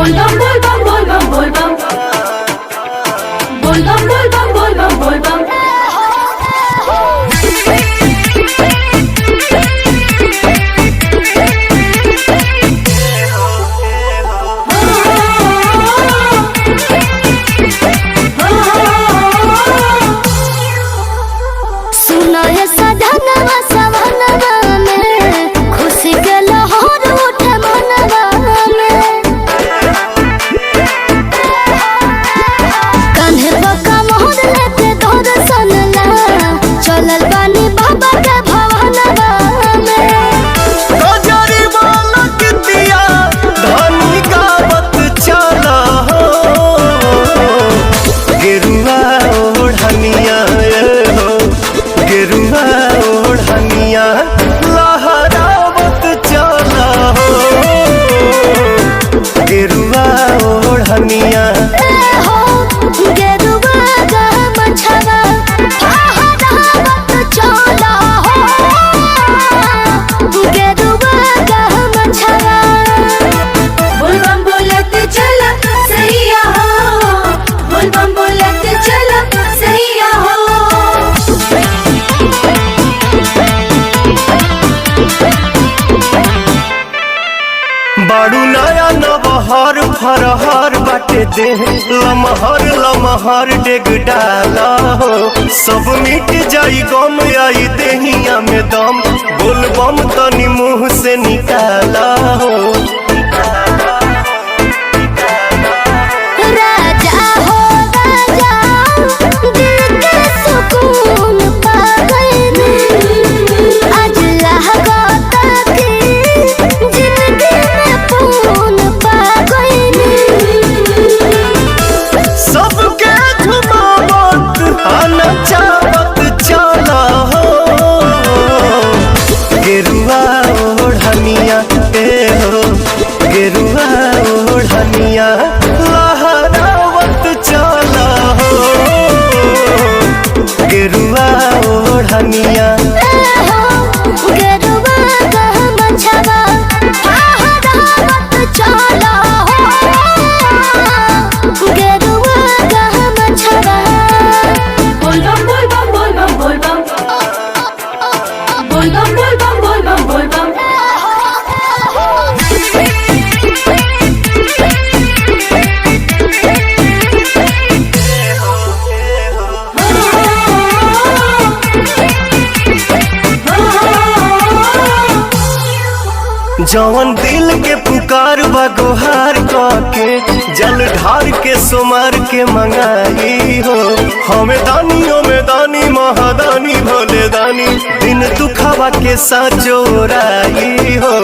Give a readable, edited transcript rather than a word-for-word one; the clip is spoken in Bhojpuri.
बोलबम बोलबम बोलबम बोलबम बोलबम बोलबम बोलबम बोलबम। लहरावत चला हो गेरुआ ओढ़निया गेरुआ गमछवा फहरावत चला हो गेरुआ गमछवा। बोलबम बोलत चला सैया हो, बोलबम बोलत चला सैया हो। बाड़ू नया नबहर फरहर बाटे दे लमहर लमहर डेग डाला हो सब मिट जाई गम आई देहिया में दम बोलबम तनी मुँह से निकाला हो। राजा हो राजा दिल के सुकून पा गए आज लागत कि जिंदगी में पून पा गए। सबके घुमावत नचावत चला हो गेरुआ ओढ़निया हो गेरुआ ओढ़निया लहरावत चला हो गेरुआ ओढ़निया गेरुआ गमछवा फहरावत चला हो गेरुआ गमछवा। बोलबम बोलबम बोलबम बोलबम बोलबम बोलबम बोलबम बोलबम। जवन दिल के पुकार बगोहार के जल ढार के सोमार के मंगाई हो हमें दानियों में दानी महादानी भोले दानी दिन दुखावा के साँचोराई हो।